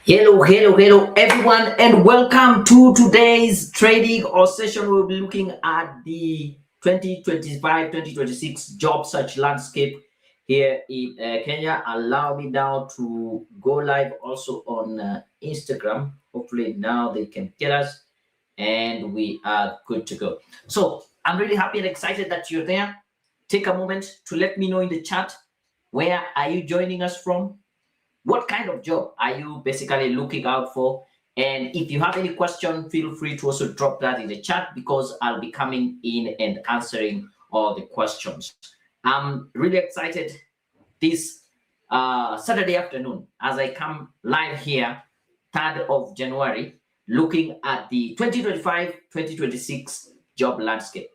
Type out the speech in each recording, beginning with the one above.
Hello, everyone, and welcome to today's trading or session. We'll be looking at the 2025-2026 job search landscape here in Kenya. Allow me now to go live also on Instagram. Hopefully, now they can get us and we are good to go. So, I'm really happy and excited that you're there. Take a moment to let me know in the chat, where are you joining us from? What kind of job are you basically looking out for? And if you have any question, feel free to also drop that in the chat, because I'll be coming in and answering all the questions. I'm really excited this Saturday afternoon as I come live here, 3rd of January, looking at the 2025-2026 job landscape.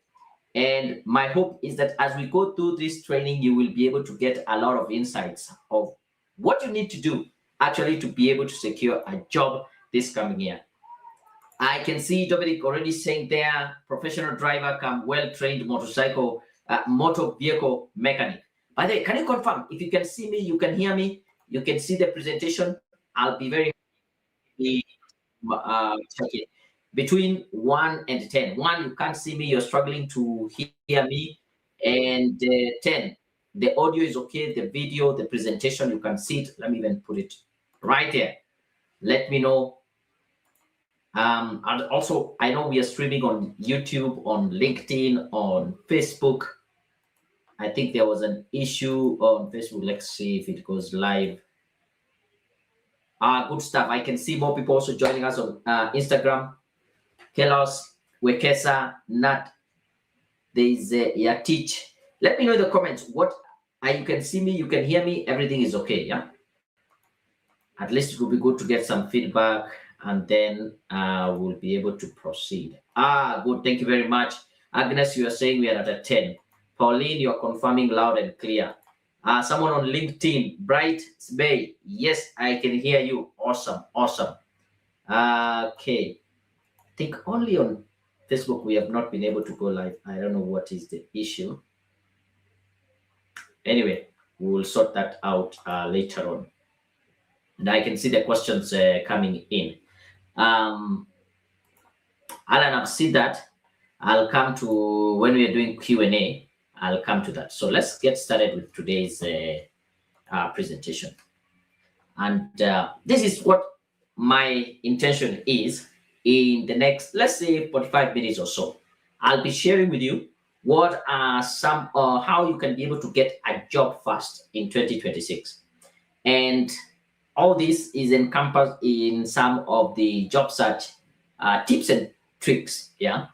And my hope is that as we go through this training, you will be able to get a lot of insights of what you need to do actually to be able to secure a job this coming year. I can see Dominic already saying there, professional driver come well-trained motor vehicle mechanic. By the way, can you confirm if you can see me, you can hear me, you can see the presentation? I'll be very happy. Check it. Between 1 and 10. 1, you can't see me, you're struggling to hear me. And 10, the audio is okay, the video, the presentation, you can see it. Let me even put it right there. Let me know. And also, I know we are streaming on YouTube, on LinkedIn, on Facebook. I think there was an issue on Facebook. Let's see if it goes live. Good stuff. I can see more people also joining us on Instagram. Kelos, Wekesa, Nat, there's Yatich. Let me know in the comments what you can see me, you can hear me, everything is okay, yeah? At least it will be good to get some feedback, and then we'll be able to proceed. Good, thank you very much. Agnes, you are saying we are at a 10. Pauline, you are confirming loud and clear. Someone on LinkedIn, Bright Bay, yes, I can hear you. Awesome. Okay. I think only on Facebook we have not been able to go live. I don't know what is the issue. Anyway, we will sort that out later on. And I can see the questions coming in. Alan, I've seen that. I'll come to when we are doing Q&A. I'll come to that. So let's get started with today's presentation. And this is what my intention is. In the next, let's say, 45 minutes or so, I'll be sharing with you what are some how you can be able to get a job fast in 2026. And all this is encompassed in some of the job search tips and tricks. Yeah,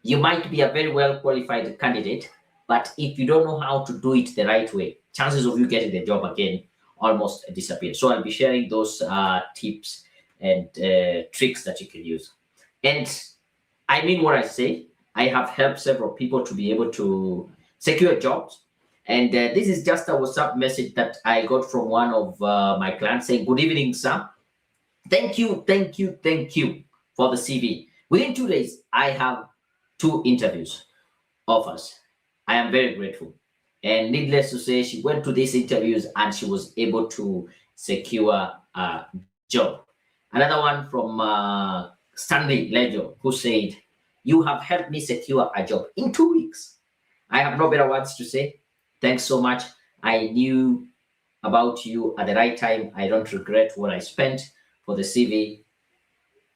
you might be a very well qualified candidate, but if you don't know how to do it the right way, chances of you getting the job again almost disappear. So I'll be sharing those tips and tricks that you can use. And I mean what I say. I have helped several people to be able to secure jobs. And this is just a WhatsApp message that I got from one of my clients saying, "Good evening, sir. Thank you for the CV. Within 2 days, I have 2 interviews offers. I am very grateful." And needless to say, she went to these interviews and she was able to secure a job. Another one from Stanley Ledger, who said, "You have helped me secure a job in 2 weeks. I have no better words to say. Thanks so much. I knew about you at the right time. I don't regret what I spent for the CV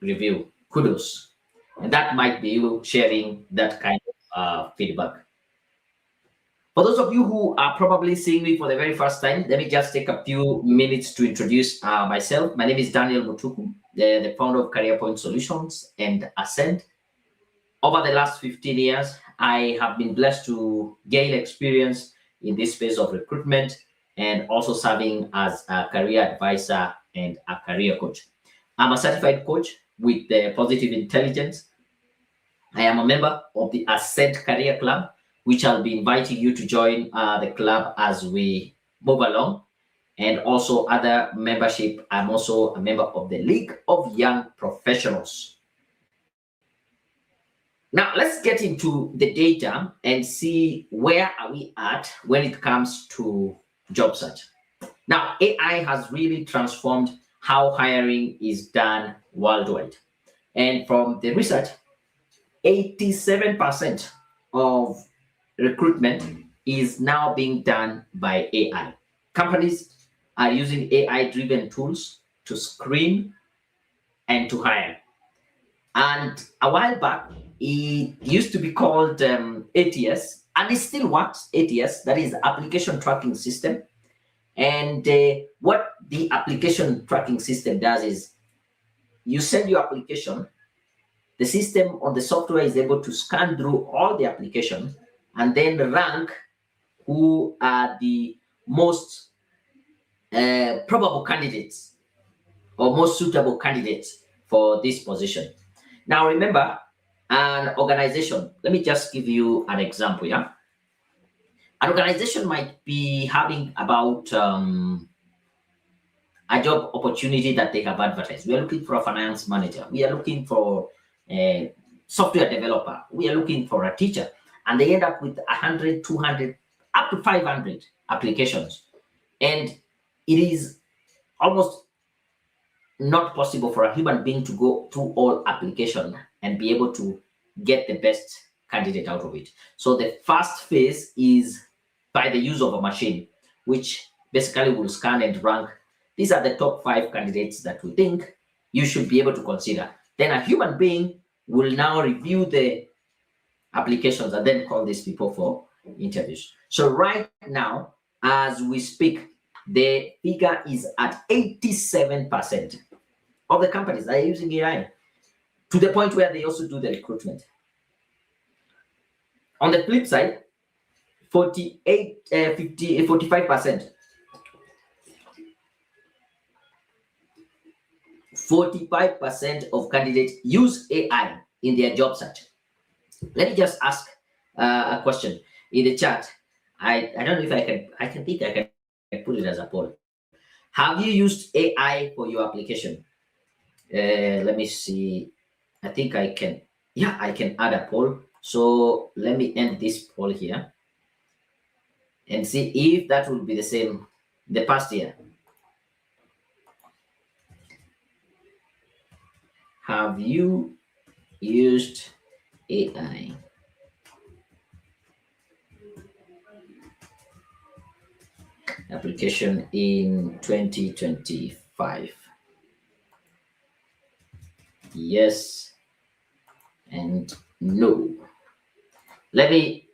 review. Kudos." And that might be you sharing that kind of feedback. For those of you who are probably seeing me for the very first time, let me just take a few minutes to introduce myself. My name is Daniel Mutuku, the founder of Career Point Solutions and Ascend. Over the last 15 years, I have been blessed to gain experience in this space of recruitment and also serving as a career advisor and a career coach. I'm a certified coach with the Positive Intelligence. I am a member of the Ascend Career Club, which I'll be inviting you to join the club as we move along. And also other membership. I'm also a member of the League of Young Professionals. Now, let's get into the data and see where are we at when it comes to job search. Now, AI has really transformed how hiring is done worldwide. And from the research, 87% of recruitment is now being done by AI. Companies are using AI-driven tools to screen and to hire. And a while back, it used to be called ATS, and it still works, ATS, that is the application tracking system. And what the application tracking system does is you send your application, the system on the software is able to scan through all the application and then rank who are the most probable candidates or most suitable candidates for this position. Now remember, an organization, let me just give you an example, yeah? An organization might be having about a job opportunity that they have advertised. We are looking for a finance manager. We are looking for a software developer. We are looking for a teacher. And they end up with 100, 200, up to 500 applications. And it is almost not possible for a human being to go through all application and be able to get the best candidate out of it. So the first phase is by the use of a machine, which basically will scan and rank. These are the top 5 candidates that we think you should be able to consider. Then a human being will now review the applications and then call these people for interviews. So right now, as we speak, the figure is at 87% of the companies that are using AI, to the point where they also do the recruitment. On the flip side, 45% 45% of candidates use AI in their job search. Let me just ask a question in the chat. I don't know if I can put it as a poll. Have you used AI for your application? Let me see. I think I can. Yeah, I can add a poll. So let me end this poll here and see if that will be the same the past year. Have you used AI? Application in 2025. Yes and no. Let me,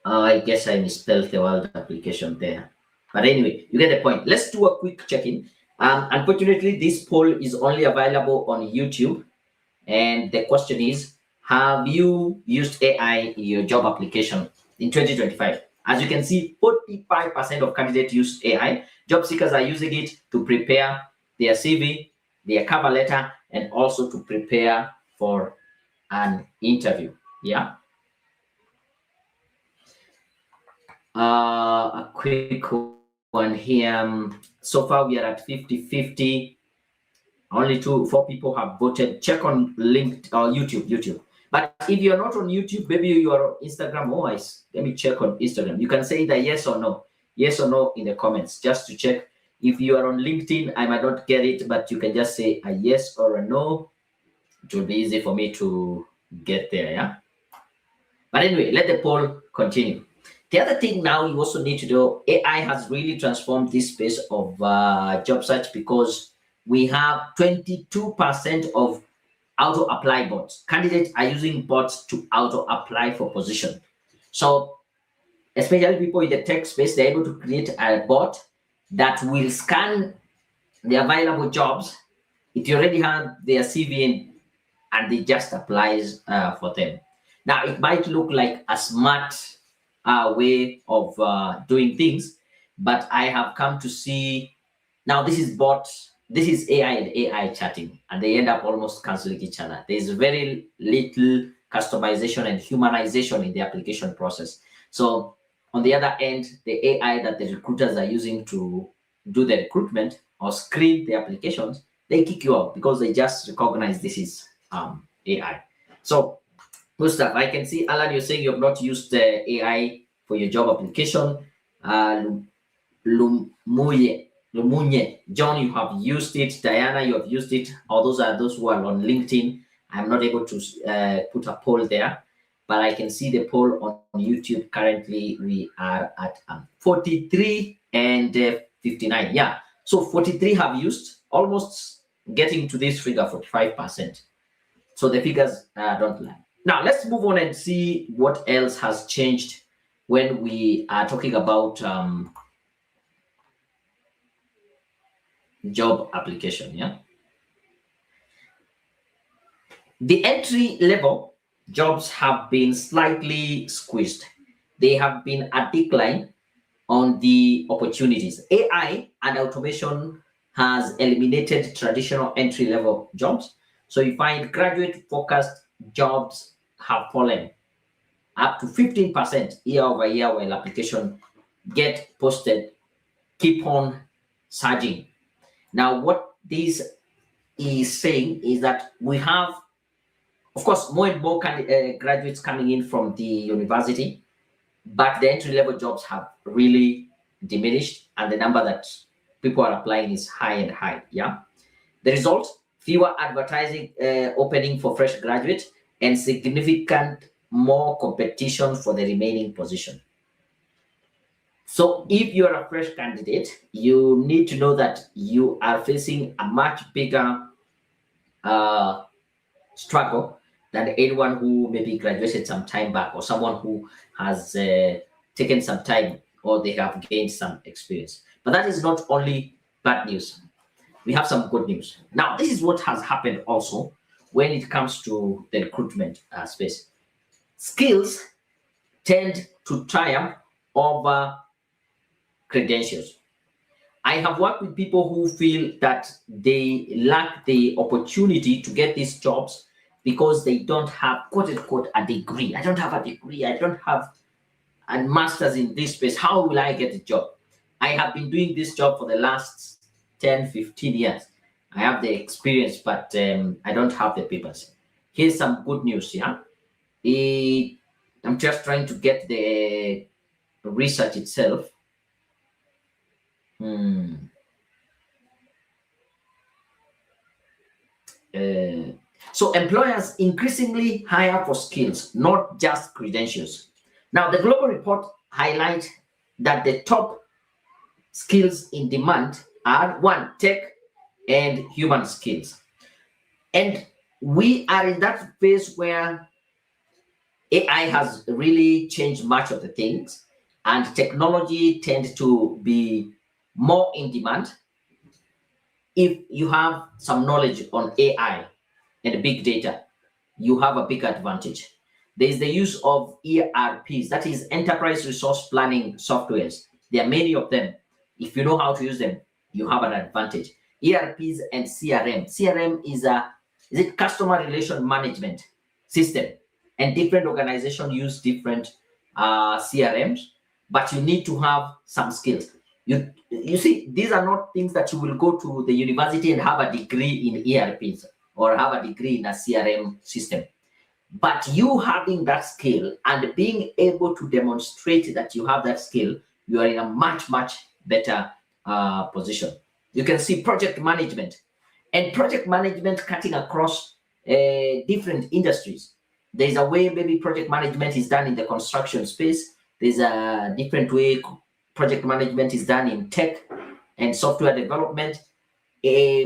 I guess I misspelled the word application there. But anyway, you get the point. Let's do a quick check-in. Unfortunately, this poll is only available on YouTube. And the question is, have you used AI in your job application in 2025? As you can see, 45% of candidates use AI. Job seekers are using it to prepare their CV, their cover letter, and also to prepare for an interview. Yeah. A quick one here. So far, we are at 50-50. Only 4 people have voted. Check on LinkedIn or YouTube. But if you're not on YouTube, maybe you are on Instagram. Let me check on Instagram. You can say either yes or no in the comments, just to check. If you are on LinkedIn, I might not get it, but you can just say a yes or a no. It will be easy for me to get there, yeah? But anyway, let the poll continue. The other thing now you also need to know, AI has really transformed this space of job search, because we have 22% of auto-apply bots. Candidates are using bots to auto-apply for position. So especially people in the tech space, they're able to create a bot that will scan the available jobs. It already has their CV and it just applies for them. Now, it might look like a smart way of doing things, but I have come to see, now this is AI and AI chatting, and they end up almost canceling each other. There's very little customization and humanization in the application process. So on the other end, the AI that the recruiters are using to do the recruitment or screen the applications, they kick you out because they just recognize this is AI. So good stuff. I can see, Alan, you're saying you have not used AI for your job application. Lumuye Lumunye, John, you have used it. Diana, you have used it. All those are those who are on LinkedIn. I'm not able to put a poll there, but I can see the poll on YouTube. Currently, we are at 43 and 59. Yeah, so 43 have used, almost getting to this figure, 45%. So the figures don't lie. Now let's move on and see what else has changed when we are talking about job application. Yeah, the entry level jobs have been slightly squeezed. They have been a decline on the opportunities. AI and automation has eliminated traditional entry level jobs. So you find graduate focused jobs have fallen up to 15% year over year, while application get posted keep on surging. Now, what this is saying is that we have, of course, more and more graduates coming in from the university, but the entry level jobs have really diminished, and the number that people are applying is high and high. Yeah. The result: fewer advertising opening for fresh graduates and significant more competition for the remaining position. So if you're a fresh candidate, you need to know that you are facing a much bigger uh, struggle than anyone who maybe graduated some time back, or someone who has taken some time, or they have gained some experience. But that is not only bad news. We have some good news. Now, this is what has happened also when it comes to the recruitment space. Skills tend to triumph over credentials. I have worked with people who feel that they lack the opportunity to get these jobs because they don't have, quote unquote, a degree. I don't have a degree. I don't have a master's in this space. How will I get a job? I have been doing this job for the last 10, 15 years. I have the experience, but I don't have the papers. Here's some good news. Yeah. I'm just trying to get the research itself. So employers increasingly hire for skills, not just credentials. Now, the global report highlights that the top skills in demand are one, tech and human skills. And we are in that phase where AI has really changed much of the things, and technology tends to be more in demand. If you have some knowledge on AI and big data, you have a big advantage. There is the use of ERPs, that is enterprise resource planning softwares. There are many of them. If you know how to use them, you have an advantage. ERPs and CRM. CRM is it customer relation management system, and different organizations use different CRMs, but you need to have some skills. You see, these are not things that you will go to the university and have a degree in ERPs or have a degree in a CRM system. But you having that skill and being able to demonstrate that you have that skill, you are in a much, much better position. You can see project management, and project management cutting across different industries. There's a way maybe project management is done in the construction space. There's a different way project management is done in tech and software development.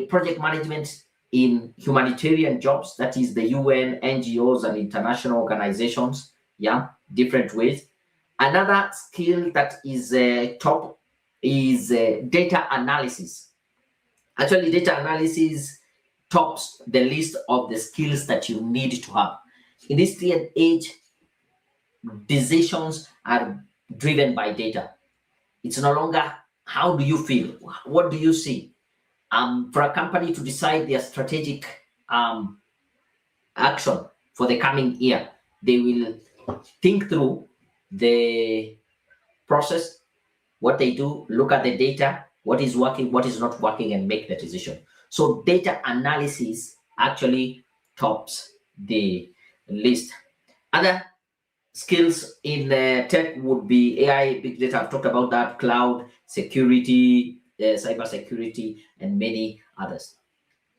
Project management in humanitarian jobs, that is the UN, NGOs, and international organizations. Yeah, different ways. Another skill that is top is data analysis. Actually, data analysis tops the list of the skills that you need to have. In this day and age, decisions are driven by data. It's no longer how do you feel, what do you see. For a company to decide their strategic action for the coming year, they will think through the process, what they do, look at the data, what is working, what is not working, and make the decision. So data analysis actually tops the list. Other skills in tech would be AI, big data. I've talked about that, cloud, security, cybersecurity, and many others.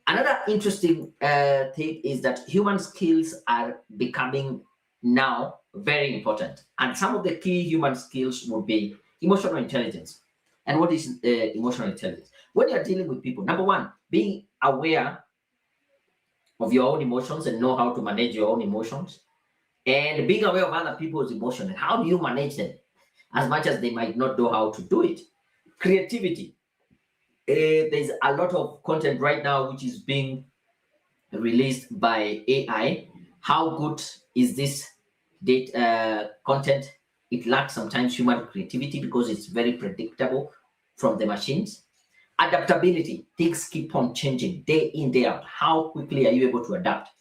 Another interesting thing is that human skills are becoming now very important. And some of the key human skills would be emotional intelligence. And what is emotional intelligence? When you're dealing with people, number one, being aware of your own emotions and know how to manage your own emotions, and being aware of other people's emotions and how do you manage them, as much as they might not know how to do it. Creativity. There's a lot of content right now which is being released by AI. How good is this data content? It lacks sometimes human creativity because it's very predictable from the machines. Adaptability. Things keep on changing day in, day out. How quickly are you able to adapt?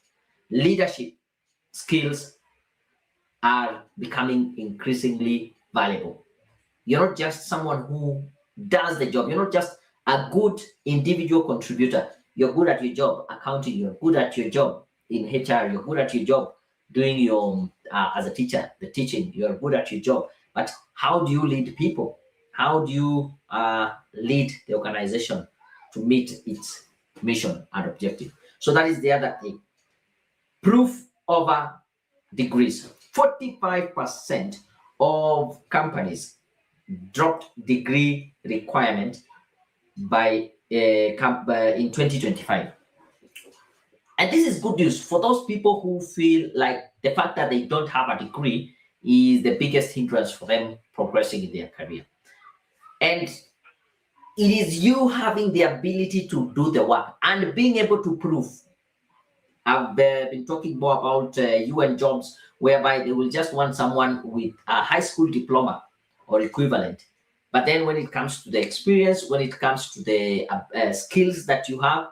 Leadership skills are becoming increasingly valuable. You're not just someone who does the job. You're not just a good individual contributor. You're good at your job accounting. You're good at your job in HR. You're good at your job doing your as a teacher, the teaching. You're good at your job. But how do you lead people? How do you lead the organization to meet its mission and objective? So that is the other thing. Proof over degrees. 45% of companies dropped degree requirement by in 2025. And this is good news for those people who feel like the fact that they don't have a degree is the biggest hindrance for them progressing in their career. And it is you having the ability to do the work and being able to prove. I've been talking more about UN jobs whereby they will just want someone with a high school diploma or equivalent. But then when it comes to the experience, when it comes to the skills that you have,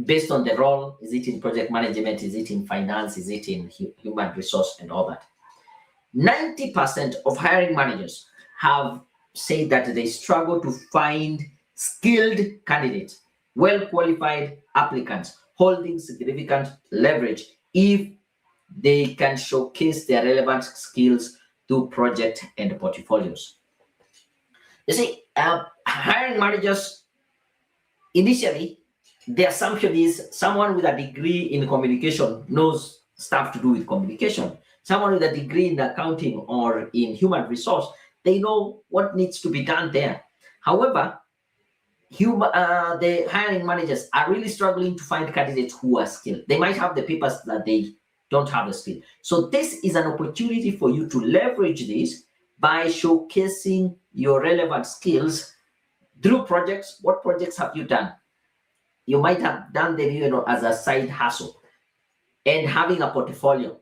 based on the role, is it in project management, is it in finance, is it in human resource and all that. 90% of hiring managers have said that they struggle to find skilled candidates, well-qualified applicants holding significant leverage if they can showcase their relevant skills through project and portfolios. You see, hiring managers, initially, the assumption is someone with a degree in communication knows stuff to do with communication. Someone with a degree in accounting or in human resource, they know what needs to be done there. However, the hiring managers are really struggling to find candidates who are skilled. They might have the papers that they don't have the skill. So this is an opportunity for you to leverage this by showcasing your relevant skills through projects. What projects have you done? You might have done them, as a side hustle, and having a portfolio.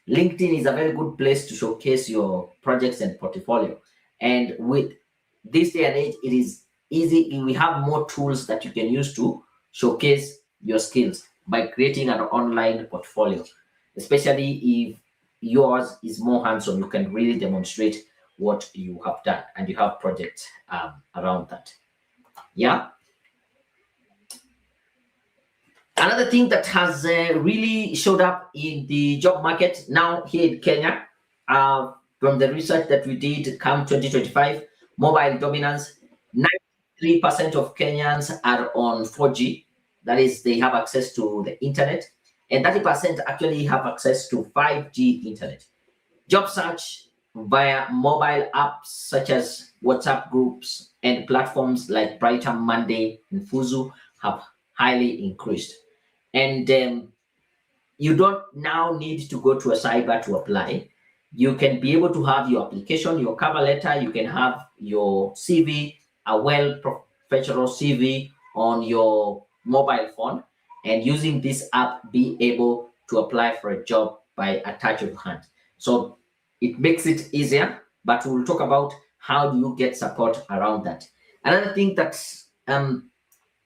LinkedIn is a very good place to showcase your projects and portfolio. And with this day and age, it is easy. We have more tools that you can use to showcase your skills by creating an online portfolio, especially if yours is more hands-on. You can really demonstrate what you have done and you have projects around that. Yeah. Another thing that has really showed up in the job market now here in Kenya, from the research that we did come 2025, mobile dominance, 93% of Kenyans are on 4G. That is, they have access to the internet, and 30% actually have access to 5G internet. Job search via mobile apps such as WhatsApp groups and platforms like Brighter Monday and Fuzu have highly increased. And you don't now need to go to a cyber to apply. You can be able to have your application, your cover letter, you can have your CV, a well-professional CV on your mobile phone, and using this app, be able to apply for a job by a touch of hand. So it makes it easier, but we'll talk about how do you get support around that. Another thing that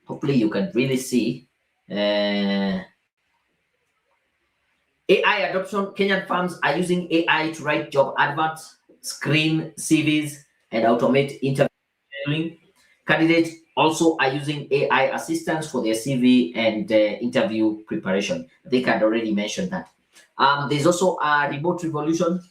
hopefully you can really see, AI adoption. Kenyan firms are using AI to write job adverts, screen CVs, and automate interviewing. Candidates also are using AI assistants for their CV and interview preparation. I think I'd already mentioned that. There's also a remote revolution,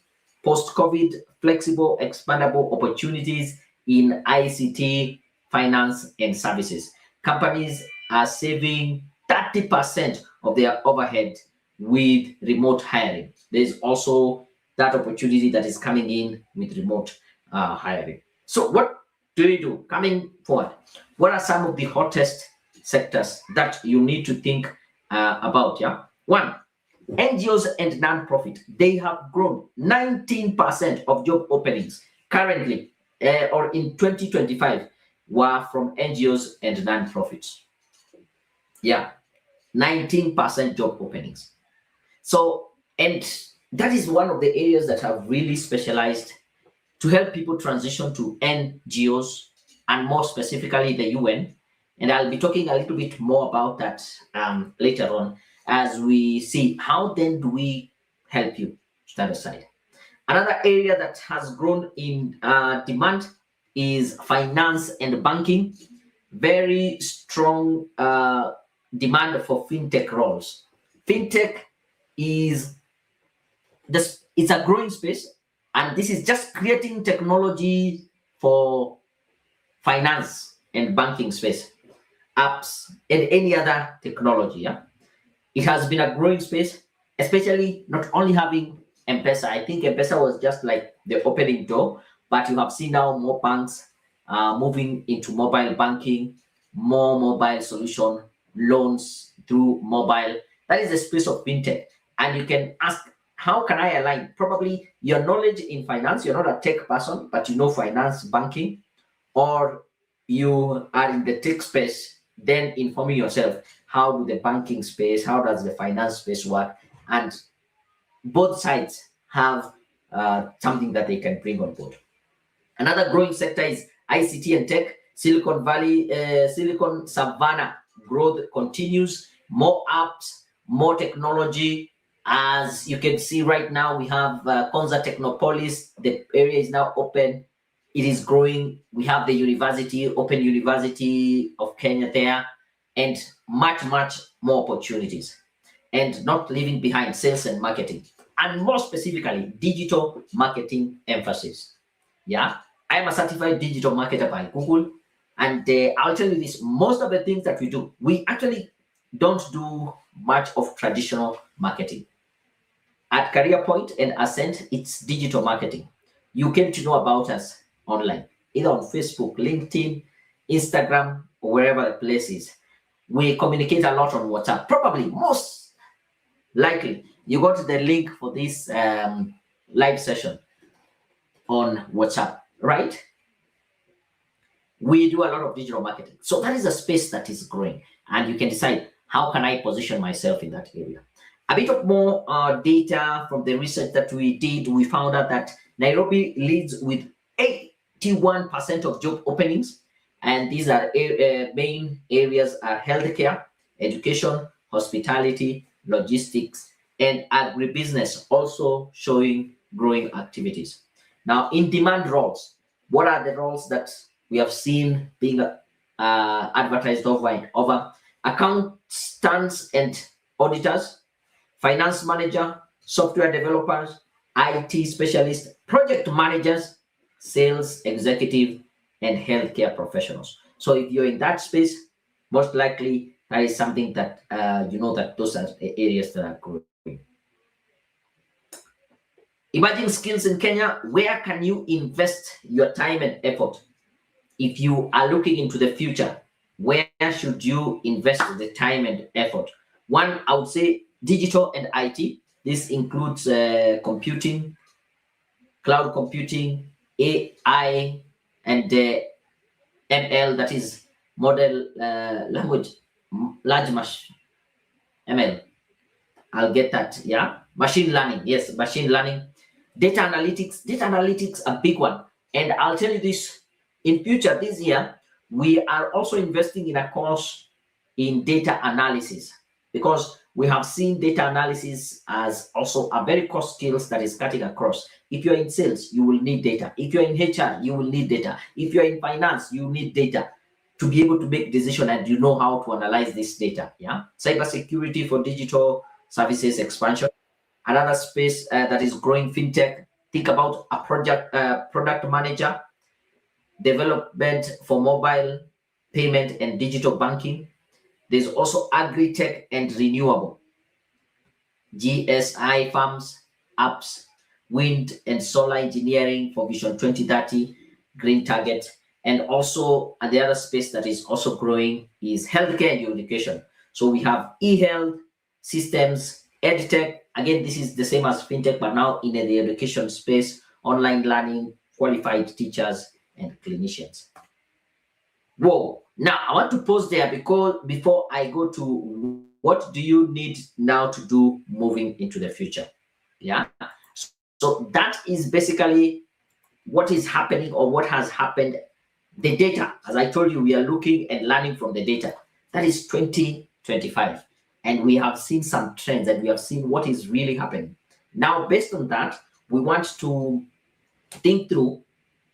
post-COVID, flexible, expandable opportunities in ICT, finance, and services. Companies are saving 30% of their overhead with remote hiring. There's also that opportunity that is coming in with remote hiring. So what do you do coming forward? What are some of the hottest sectors that you need to think about? Yeah, one, NGOs and non-profit. They have grown 19% of job openings currently or in 2025 were from NGOs and non-profits. Yeah, 19% job openings. So, and that is one of the areas that have really specialized to help people transition to NGOs and more specifically the UN. And I'll be talking a little bit more about that later on as we see how then do we help you stand aside. Another area that has grown in demand is finance and banking. Very strong demand for fintech roles. Fintech is this, it's a growing space, and this is just creating technology for finance and banking space, apps, and any other technology. Yeah, it has been a growing space, especially not only having M-Pesa. I think M-Pesa was just like the opening door, but you have seen now more banks moving into mobile banking, more mobile solution, loans through mobile. That is the space of fintech. And you can ask, how can I align? Probably your knowledge in finance, you're not a tech person, but you know finance, banking, or you are in the tech space, then informing yourself, how do the banking space, how does the finance space work? And both sides have something that they can bring on board. Another growing sector is ICT and tech. Silicon Valley, Silicon Savannah growth continues. More apps, more technology. As you can see right now, we have Konza Technopolis. The area is now open. It is growing. We have the university, Open University of Kenya there, and much more opportunities. And not leaving behind sales and marketing, and more specifically, digital marketing emphasis. Yeah, I am a certified digital marketer by Google, and I'll tell you this: most of the things that we do, we actually don't do much of traditional marketing. At Career Point and Ascent, it's digital marketing. You came to know about us online, either on Facebook, LinkedIn, Instagram, or wherever the place is. We communicate a lot on WhatsApp. Probably most likely, you got the link for this live session on WhatsApp, right? We do a lot of digital marketing. So that is a space that is growing, and you can decide, how can I position myself in that area? A bit of more data from the research that we did, we found out that Nairobi leads with 81% of job openings, and these are main areas are healthcare, education, hospitality, logistics, and agribusiness, also showing growing activities. Now, in demand roles, what are the roles that we have seen being advertised over and over? Accountants and auditors, finance manager, software developers, IT specialists, project managers, sales executive, and healthcare professionals. So if you're in that space, most likely that is something that you know that those are areas that are growing. Emerging skills in Kenya, where can you invest your time and effort? If you are looking into the future, where should you invest the time and effort? One, I would say digital and IT. This includes computing, cloud computing, AI, and ML, that is model language, large machine, ML. I'll get that, yeah. Machine learning, yes, machine learning. Data analytics, a big one. And I'll tell you this, in future, this year, we are also investing in a course in data analysis, because we have seen data analysis as also a very core skills that is cutting across. If you're in sales, you will need data. If you're in HR, you will need data. If you're in finance, you need data to be able to make decision, and you know how to analyze this data. Yeah, cybersecurity for digital services expansion. Another space that is growing, fintech. Think about a product manager. development for mobile payment and digital banking. There's also agri-tech and renewable, GSI farms, apps, wind and solar engineering for Vision 2030, green target. And also, and the other space that is also growing is healthcare and education. So we have e-health systems, edtech. Again, this is the same as fintech, but now in the education space, online learning, qualified teachers, and clinicians. Whoa! Now I want to pause there because before I go to what do you need now to do moving into the future? Yeah. So that is basically what is happening or what has happened. The data, as I told you, we are looking and learning from the data. That is 2025. And we have seen some trends and we have seen what is really happening. Now, based on that, we want to think through,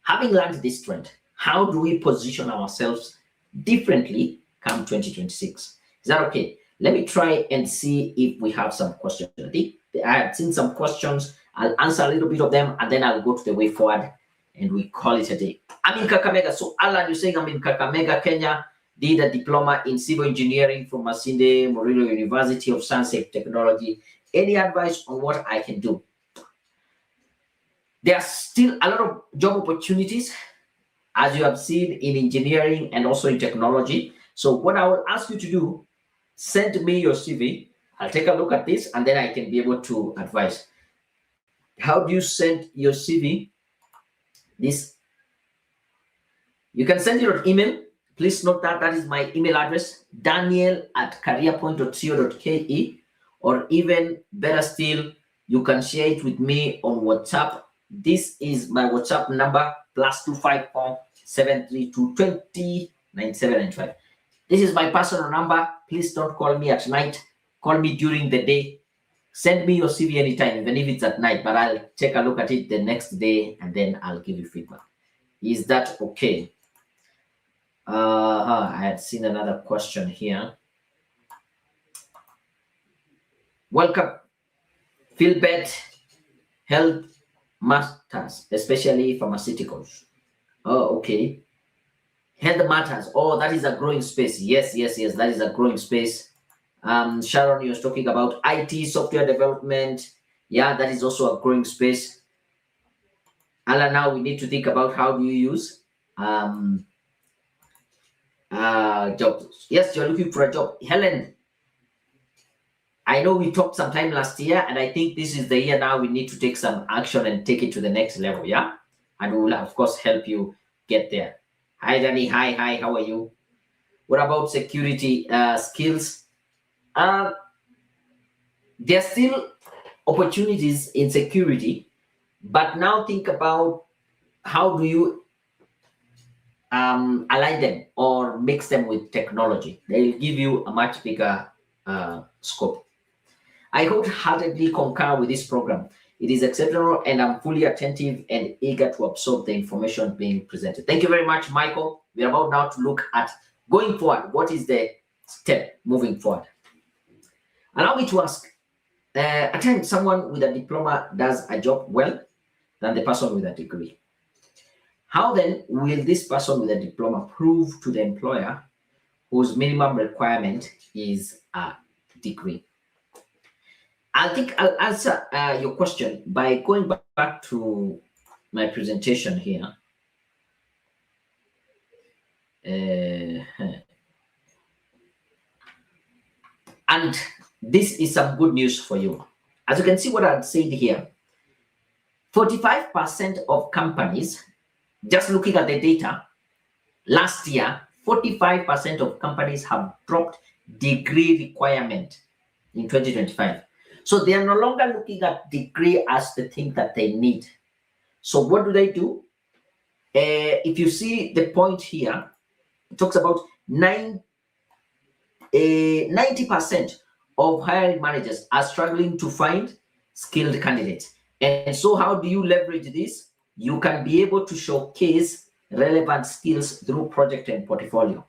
having learned this trend, how do we position ourselves differently come 2026? Is that okay? Let me try and see if we have some questions. I think I have seen some questions. I'll answer a little bit of them and then I'll go to the way forward and we call it a day. I'm in Kakamega. So Alan, you're saying I'm in Kakamega, Kenya, did a diploma in civil engineering from Masinde Muliro University of Science and Technology. Any advice on what I can do? There are still a lot of job opportunities, as you have seen in engineering and also in technology. So what I will ask you to do, send me your CV. I'll take a look at this and then I can be able to advise. How do you send your CV? This, you can send your email. Please note that that is my email address, daniel@careerpoint.co.ke, or even better still, you can share it with me on WhatsApp. This is my WhatsApp number, +254 732 20 9795. This is my personal number. Please don't call me at night. Call me during the day. Send me your CV anytime, even if it's at night, but I'll take a look at it the next day and then I'll give you feedback. Is that okay? I had seen another question here. Welcome. Philbert, health matters, especially pharmaceuticals. Oh, okay. Health matters. Oh, that is a growing space. Yes, that is a growing space. Sharon, you're talking about IT, software development. Yeah, that is also a growing space. Alan, now we need to think about how do you use jobs. Yes, you're looking for a job. Helen, I know we talked sometime last year, and I think this is the year now we need to take some action and take it to the next level, yeah? And we will, of course, help you get there. Hi, Danny. Hi, how are you? What about security skills? There are still opportunities in security, but now think about how do you align them or mix them with technology. They'll give you a much bigger scope. I wholeheartedly concur with this program. It is exceptional and I'm fully attentive and eager to absorb the information being presented. Thank you very much, Michael. We are about now to look at going forward. What is the step moving forward? Allow me to ask, at times someone with a diploma does a job well than the person with a degree. How then will this person with a diploma prove to the employer whose minimum requirement is a degree? I think I'll answer your question by going back to my presentation here. And this is some good news for you. As you can see what I've said here, 45% of companies, just looking at the data, last year, 45% of companies have dropped degree requirement in 2025. So they are no longer looking at degree as the thing that they need. So what do? If you see the point here, it talks about 90% of hiring managers are struggling to find skilled candidates. And so how do you leverage this? You can be able to showcase relevant skills through project and portfolio.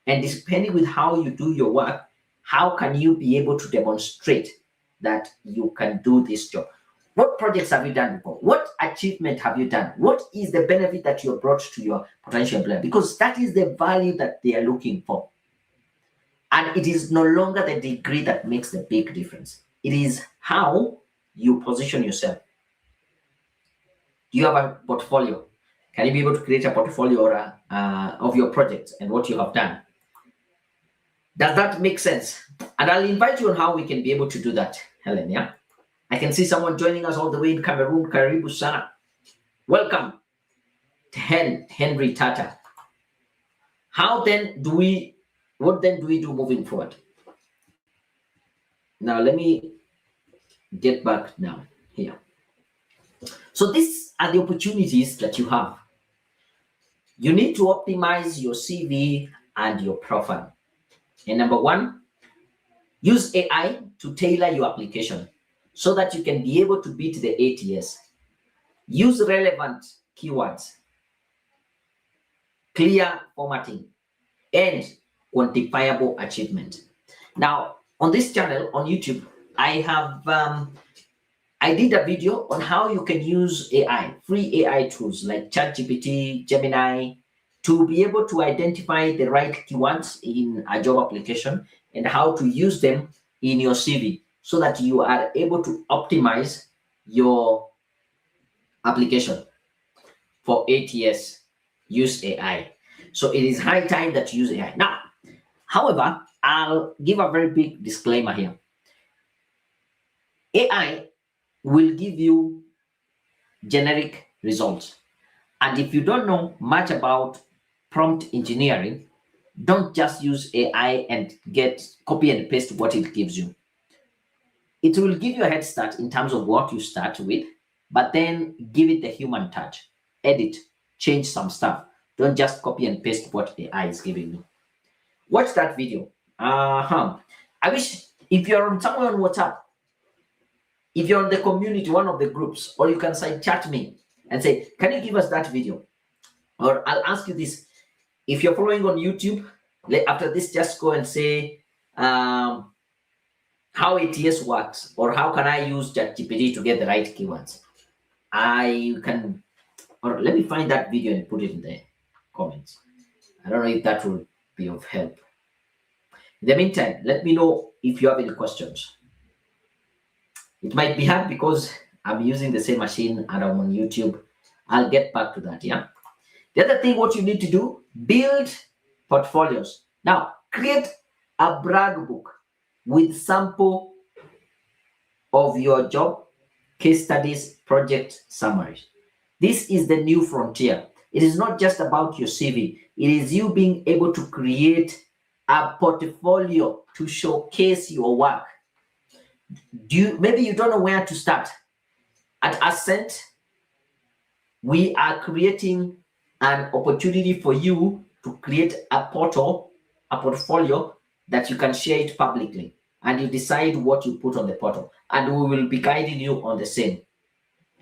And depending with how you do your work, how can you be able to demonstrate that you can do this job? What projects have you done before? What achievement have you done? What is the benefit that you have brought to your potential employer? Because that is the value that they are looking for. And it is no longer the degree that makes the big difference. It is how you position yourself. Do you have a portfolio? Can you be able to create a portfolio of your projects and what you have done? Does that make sense? And I'll invite you on how we can be able to do that, Helen, yeah? I can see someone joining us all the way in Cameroon. Karibu sana. Welcome, Henry Tata. What then do we do moving forward? Now, let me get back now here. So these are the opportunities that you have. You need to optimize your CV and your profile. And number one, use AI to tailor your application so that you can be able to beat the ATS. Use relevant keywords, clear formatting, and quantifiable achievement. Now, on this channel on YouTube, I did a video on how you can use AI, free AI tools like ChatGPT, Gemini, to be able to identify the right keywords in a job application and how to use them in your CV so that you are able to optimize your application for ATS. Use AI. So it is high time that you use AI. Now, however, I'll give a very big disclaimer here. AI will give you generic results. And if you don't know much about prompt engineering, don't just use AI and copy and paste what it gives you. It will give you a head start in terms of what you start with, but then give it the human touch. Edit, change some stuff. Don't just copy and paste what AI is giving you. Watch that video. I wish if you're somewhere on WhatsApp, if you're in the community, one of the groups, or you can say chat me and say, can you give us that video? Or I'll ask you this. If you're following on YouTube, after this, just go and say how ATS works, or how can I use ChatGPT to get the right keywords? Or let me find that video and put it in the comments. I don't know if that will be of help. In the meantime, let me know if you have any questions. It might be hard because I'm using the same machine and I'm on YouTube. I'll get back to that, yeah? The other thing, what you need to do, build portfolios. Now, create a brag book with sample of your job, case studies, project summaries. This is the new frontier. It is not just about your CV. It is you being able to create a portfolio to showcase your work. Maybe you don't know where to start. At Ascent, we are creating an opportunity for you to create a portfolio that you can share it publicly, and you decide what you put on the portal, and we will be guiding you on the same.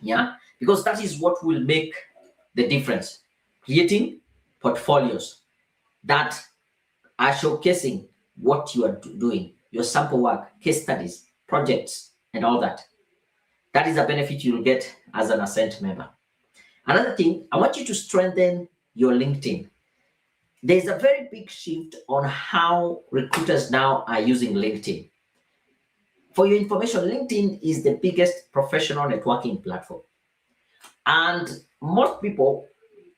Yeah, because that is what will make the difference. Creating portfolios that are showcasing what you are doing, your sample work, case studies, projects, and all that. That is a benefit you'll get as an Ascent member. Another thing, I want you to strengthen your LinkedIn. There's a very big shift on how recruiters now are using LinkedIn. For your information, LinkedIn is the biggest professional networking platform. And most people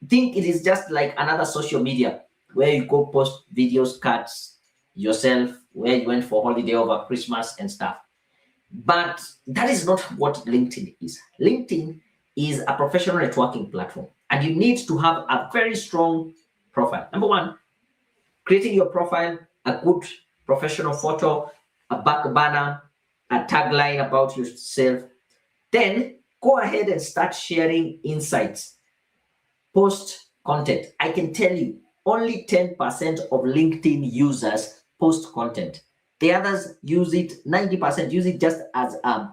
think it is just like another social media where you go post videos, cards yourself, where you went for holiday over Christmas and stuff. But that is not what LinkedIn is. LinkedIn is a professional networking platform, and you need to have a very strong profile. Number one, creating your profile, a good professional photo, a back banner, a tagline about yourself. Then go ahead and start sharing insights. Post content. I can tell you, only 10% of LinkedIn users post content. The others use it, 90% use it just as a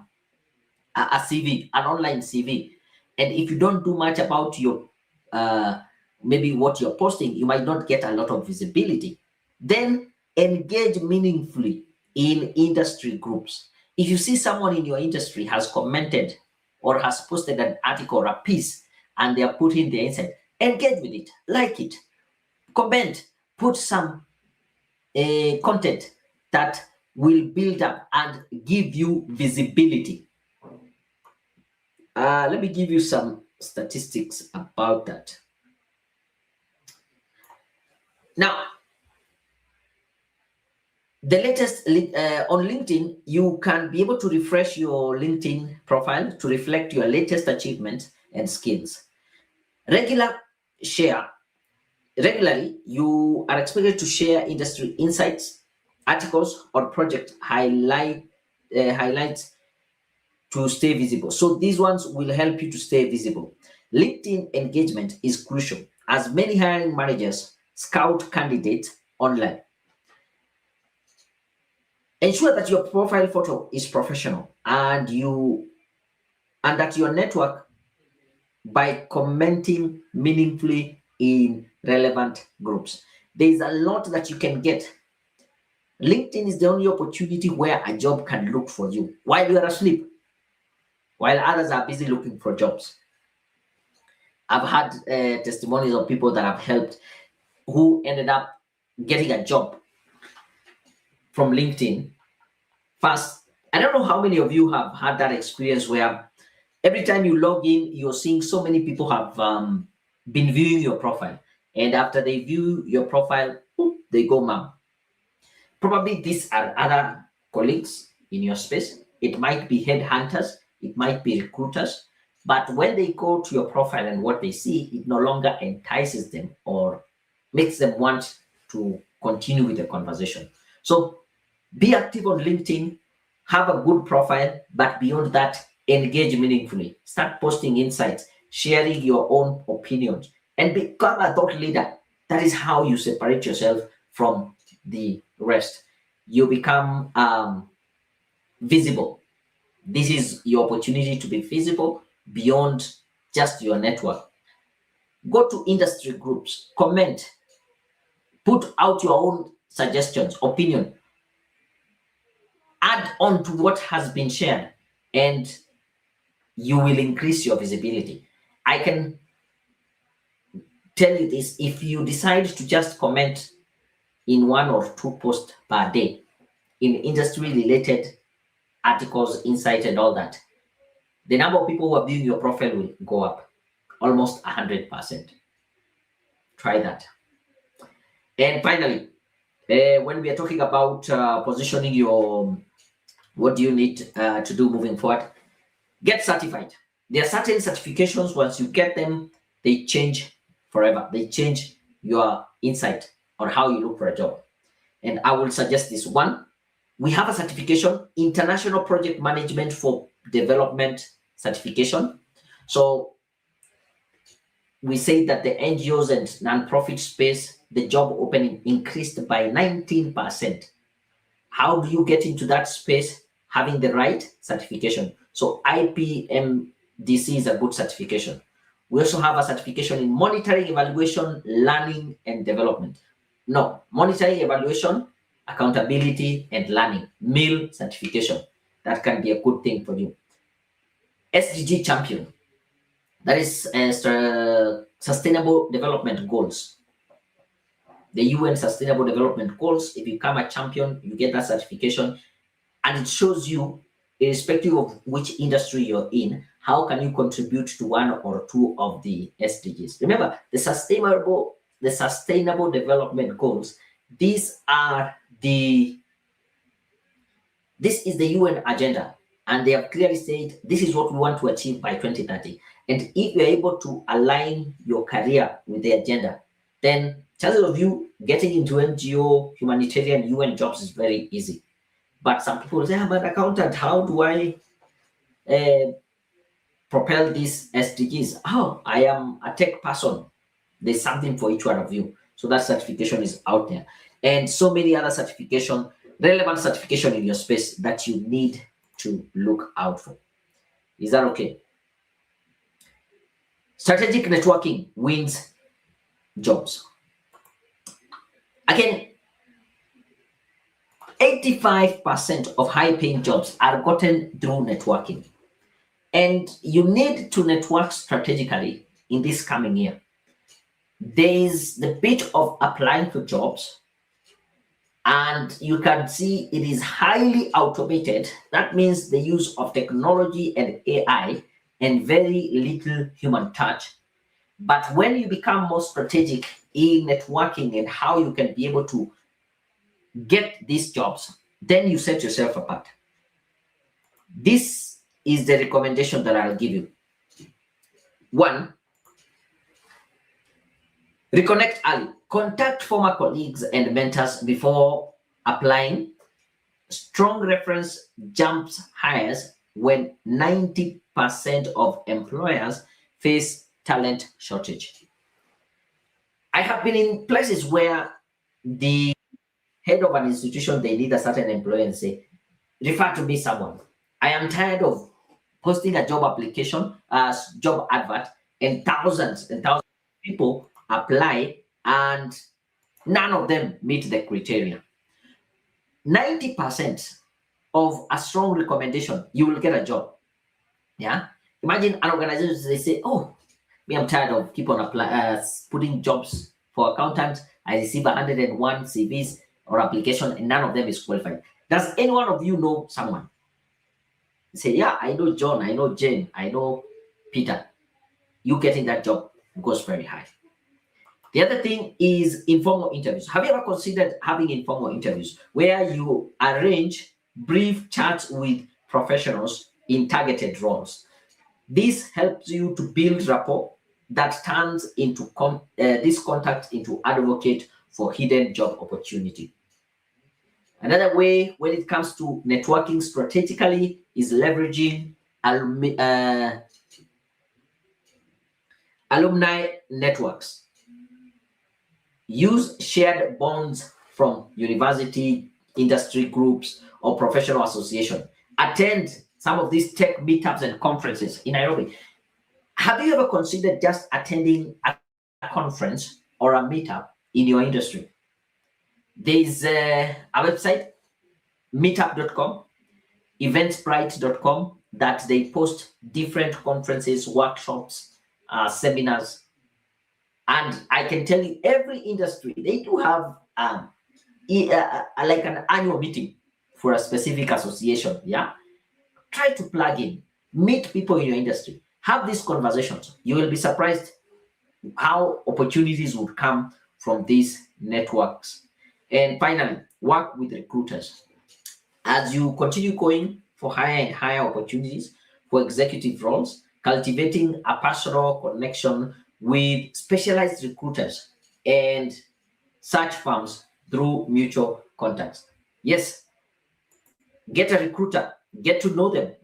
CV, an online CV. And if you don't do much about your maybe what you're posting, you might not get a lot of visibility. Then engage meaningfully in industry groups. If you see someone in your industry has commented or has posted an article or a piece and they are putting their insight. Engage with it, like it, comment, put some content that will build up and give you visibility. Let me give you some statistics about that. Now, the latest on LinkedIn, you can be able to refresh your LinkedIn profile to reflect your latest achievements and skills. Regularly, you are expected to share industry insights, articles, or project highlights to stay visible. So these ones will help you to stay visible. LinkedIn engagement is crucial as many hiring managers scout candidates online. Ensure that your profile photo is professional and that your network by commenting meaningfully in relevant groups. There is a lot that you can get. LinkedIn is the only opportunity where a job can look for you while you are asleep, while others are busy looking for jobs. I've had testimonies of people that I've helped who ended up getting a job from LinkedIn. First, I don't know how many of you have had that experience where every time you log in, you're seeing so many people have been viewing your profile. And after they view your profile, they go mum. Probably these are other colleagues in your space. It might be headhunters, it might be recruiters. But when they go to your profile and what they see, it no longer entices them or makes them want to continue with the conversation. So be active on LinkedIn, have a good profile, but beyond that, engage meaningfully. Start posting insights, sharing your own opinions, and become a thought leader. That is how you separate yourself from the rest. You become visible. This is your opportunity to be visible beyond just your network. Go to industry groups, comment, put out your own suggestions, opinion, add on to what has been shared, and you will increase your visibility. I can tell you this: if you decide to just comment in 1 or 2 posts per day in industry related articles, insight, and all that, the number of people who are viewing your profile will go up almost 100%. Try that. And finally, when we are talking about positioning your, what do you need to do moving forward? Get certified. There are certain certifications, once you get them, they change forever. They change your insight on how you look for a job. And I will suggest this one. We have a certification, International Project Management for Development certification. So we say that the NGOs and nonprofit space, the job opening increased by 19%. How do you get into that space? Having the right certification. So IPMDC is a good certification. We also have a certification in monitoring, evaluation, learning, and development. No, monitoring, evaluation, accountability, and learning. MIL certification. That can be a good thing for you. SDG champion. That is Sustainable Development Goals. The UN Sustainable Development Goals. If you become a champion, you get that certification, and it shows you, irrespective of which industry you're in, how can you contribute to 1 or 2 of the SDGs. Remember, the Sustainable Development Goals. This is the UN agenda, and they have clearly said this is what we want to achieve by 2030. And if you're able to align your career with the agenda, then chances of you getting into NGO, humanitarian, UN jobs is very easy. But some people say, I'm an accountant, how do I propel these SDGs? Oh, I am a tech person. There's something for each one of you. So that certification is out there. And so many other certification, relevant certification in your space that you need to look out for. Is that okay? Strategic networking wins jobs. Again, 85% of high-paying jobs are gotten through networking. And you need to network strategically in this coming year. There is the bit of applying for jobs, and you can see it is highly automated. That means the use of technology and AI and very little human touch. But when you become more strategic in networking and how you can be able to get these jobs, then you set yourself apart. This is the recommendation that I'll give you. One, reconnect early. Contact former colleagues and mentors before applying. Strong reference jumps hires when 90% of employers face talent shortage. I have been in places where the head of an institution, they need a certain employee and say, refer to me someone. I am tired of posting a job application, job advert, and thousands of people apply and none of them meet the criteria. 90% of a strong recommendation, you will get a job. Yeah. Imagine an organization, they say, oh, me, I'm tired of keep on putting jobs for accountants. I receive 101 CVs or application and none of them is qualified. Does any one of you know someone? Say, yeah, I know John, I know Jane, I know Peter. You getting that job goes very high. The other thing is informal interviews. Have you ever considered having informal interviews where you arrange brief chats with professionals in targeted roles? This helps you to build rapport that turns into this contact into advocate for hidden job opportunity. Another way when it comes to networking strategically is leveraging alumni networks. Use shared bonds from university, industry groups, or professional association. Attend some of these tech meetups and conferences in Nairobi. Have you ever considered just attending a conference or a meetup in your industry? There's a website, meetup.com, eventsprite.com, that they post different conferences, workshops, seminars. And I can tell you, every industry, they do have like an annual meeting for a specific association. Yeah. Try to plug in, meet people in your industry, have these conversations. You will be surprised how opportunities would come from these networks. And finally, work with recruiters. As you continue going for higher and higher opportunities for executive roles, cultivating a personal connection with specialized recruiters and search firms through mutual contacts. Yes, get a recruiter, get to know them.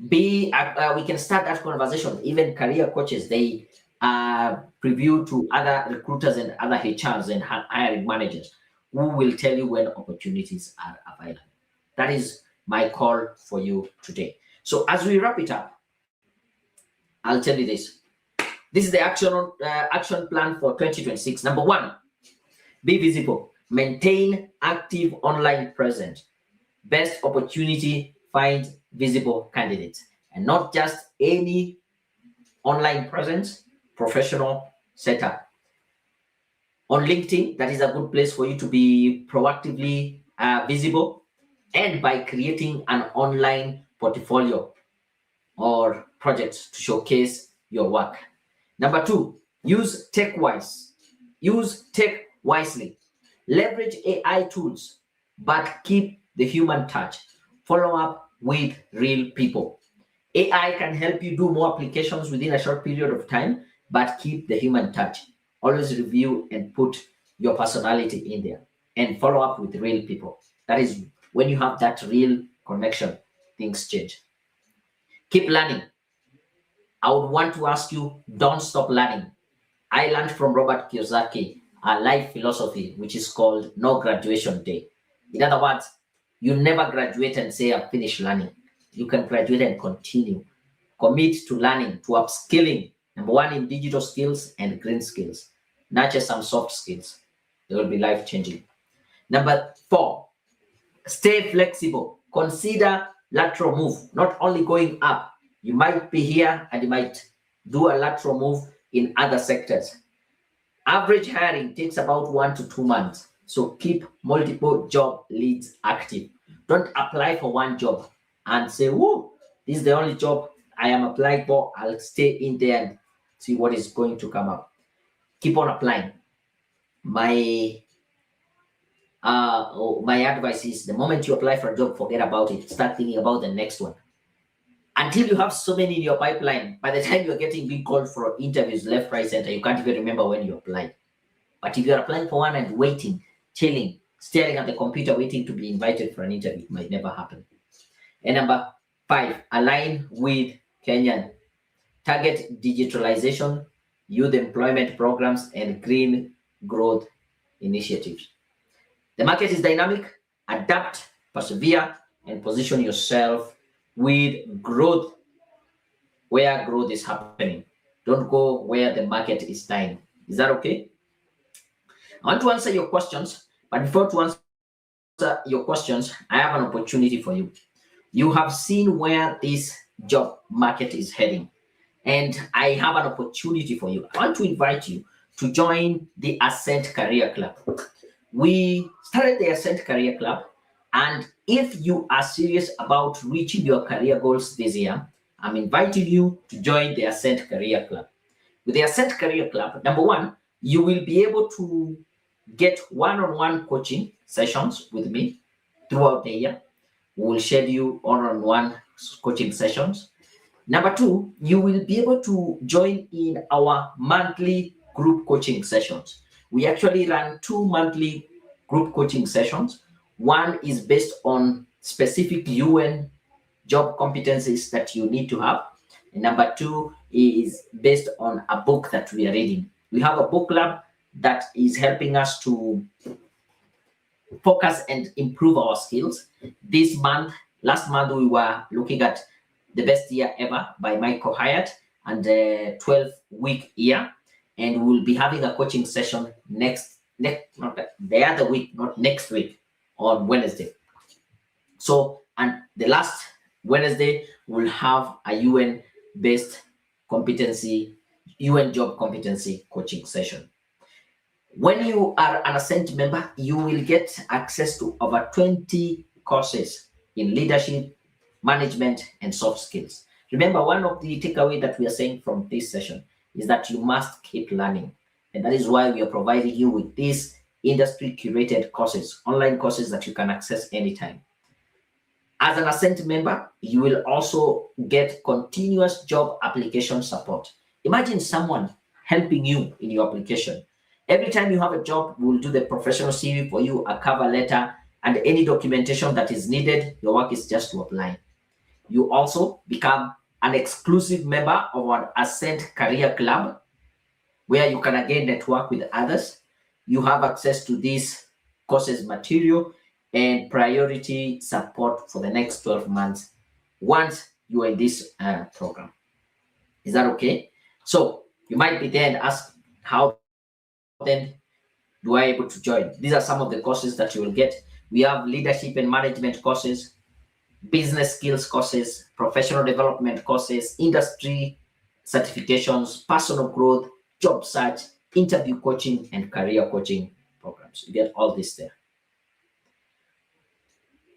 We can start that conversation. Even career coaches, they preview to other recruiters and other HRs and hiring managers who will tell you when opportunities are available. That is my call for you today. So as we wrap it up, I'll tell you this. This is the action plan for 2026. Number one, be visible. Maintain active online presence. Best opportunity, find visible candidates. And not just any online presence, professional setup. On LinkedIn, that is a good place for you to be proactively visible, and by creating an online portfolio or projects to showcase your work. Number two, use tech wisely. Leverage AI tools, but keep the human touch. Follow up with real people. AI can help you do more applications within a short period of time, but keep the human touch. Always review and put your personality in there and follow up with real people. That is when you have that real connection, things change. Keep learning. I would want to ask you, don't stop learning. I learned from Robert Kiyosaki a life philosophy, which is called no graduation day. In other words, you never graduate and say, I've finished learning. You can graduate and continue. Commit to learning, to upskilling. Number one, in digital skills and green skills. Nurture some soft skills. They will be life-changing. Number four, stay flexible. Consider lateral move, not only going up. You might be here and you might do a lateral move in other sectors. Average hiring takes about 1 to 2 months. So keep multiple job leads active. Don't apply for one job and say, whoa, this is the only job I am applying for. I'll stay in there and see what is going to come up. Keep on applying. My advice is the moment you apply for a job, forget about it. Start thinking about the next one. Until you have so many in your pipeline, by the time you're getting big calls for interviews left, right, center, you can't even remember when you applied. But if you're applying for one and waiting, chilling, staring at the computer, waiting to be invited for an interview, it might never happen. And number 5, align with Kenyan. Target digitalization, youth employment programs, and green growth initiatives. The market is dynamic. Adapt, persevere, and position yourself with growth where growth is happening. Don't go where the market is dying. Is that okay? I want to answer your questions, but before to answer your questions, I have an opportunity for you. You have seen where this job market is heading, and I have an opportunity for you. I want to invite you to join the Ascent Career Club. We started the Ascent Career Club, and if you are serious about reaching your career goals this year, I'm inviting you to join the Ascent Career Club. With the Ascent Career Club, number 1, you will be able to get one-on-one coaching sessions with me throughout the year. We will schedule one-on-one coaching sessions. Number 2, you will be able to join in our monthly group coaching sessions. We actually run 2 monthly group coaching sessions. One is based on specific UN job competencies that you need to have. And number 2 is based on a book that we are reading. We have a book club that is helping us to focus and improve our skills. Last month, we were looking at The Best Year Ever by Michael Hyatt and the 12-week year. And we'll be having a coaching session not the other week, not next week, on Wednesday. So, and the last Wednesday, we'll have a UN-based UN job competency coaching session. When you are an Ascent member, you will get access to over 20 courses in leadership, management, and soft skills. Remember, one of the takeaway that we are saying from this session is that you must keep learning. And that is why we are providing you with these industry curated courses, online courses that you can access anytime. As an Ascent member, you will also get continuous job application support. Imagine someone helping you in your application. Every time you have a job, we'll do the professional CV for you, a cover letter, and any documentation that is needed. Your work is just to apply. You also become an exclusive member of an Ascent Career Club, where you can again network with others. You have access to this courses material and priority support for the next 12 months once you are in this program. Is that okay? So you might be there and ask, how then do I able to join? These are some of the courses that you will get. We have leadership and management courses, business skills courses, professional development courses, industry certifications, personal growth, job search, interview coaching, and career coaching programs. You get all this there.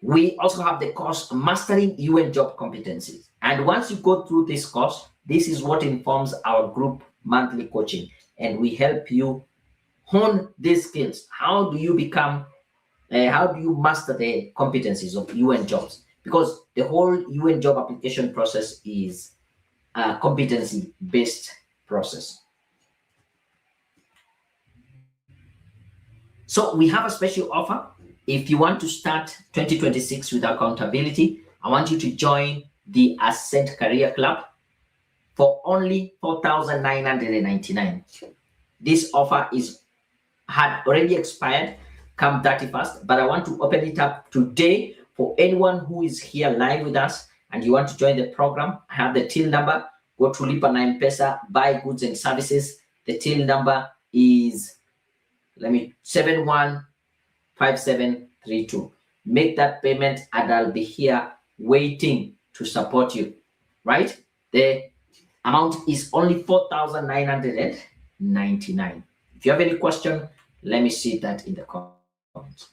We also have the course Mastering UN Job Competencies. And once you go through this course, this is what informs our group monthly coaching. And we help you hone these skills. How do you master the competencies of UN jobs? Because the whole UN job application process is a competency-based process. So we have a special offer. If you want to start 2026 with accountability, I want you to join the Ascent Career Club for only $4,999. This offer had already expired come 31st, but I want to open it up today for anyone who is here live with us and you want to join the program. I have the till number. Go to Lipa na M-Pesa, buy goods and services. The till number is 715732. Make that payment and I'll be here waiting to support you, right? The amount is only 4,999. If you have any question, let me see that in the comments.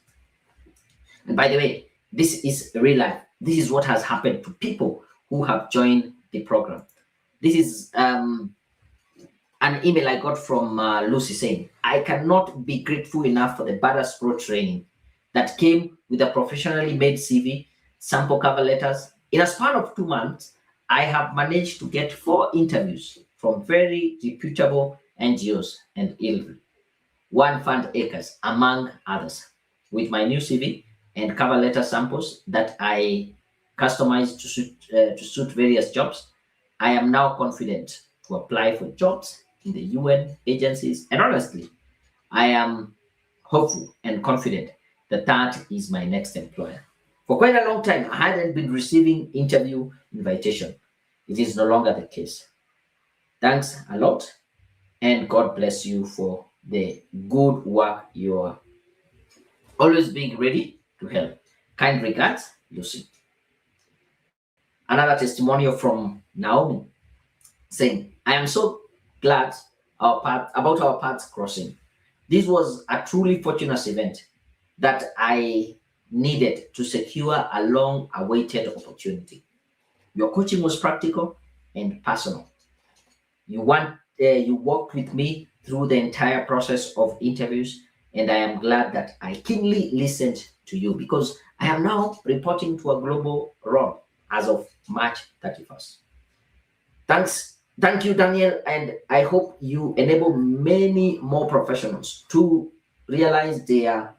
And by the way, this is real life. This is what has happened to people who have joined the program. This is an email I got from Lucy saying, I cannot be grateful enough for the Badass Pro training that came with a professionally made CV, sample cover letters. In a span of 2 months, I have managed to get 4 interviews from very reputable NGOs and One Fund Acres, among others. With my new CV and cover letter samples that I customized to suit various jobs, I am now confident to apply for jobs in the UN agencies. And honestly, I am hopeful and confident that that is my next employer. For quite a long time, I hadn't been receiving interview invitation. It is no longer the case. Thanks a lot, and God bless you for the good work you're always being ready to help. Kind regards, Lucy. Another testimonial from Naomi saying, I am so glad about our paths crossing. This was a truly fortunate event that I needed to secure a long awaited opportunity. Your coaching was practical and personal. You worked with me through the entire process of interviews, and I am glad that I keenly listened to you because I am now reporting to a global role as of March 31st. Thank you, Daniel, and I hope you enable many more professionals to realize their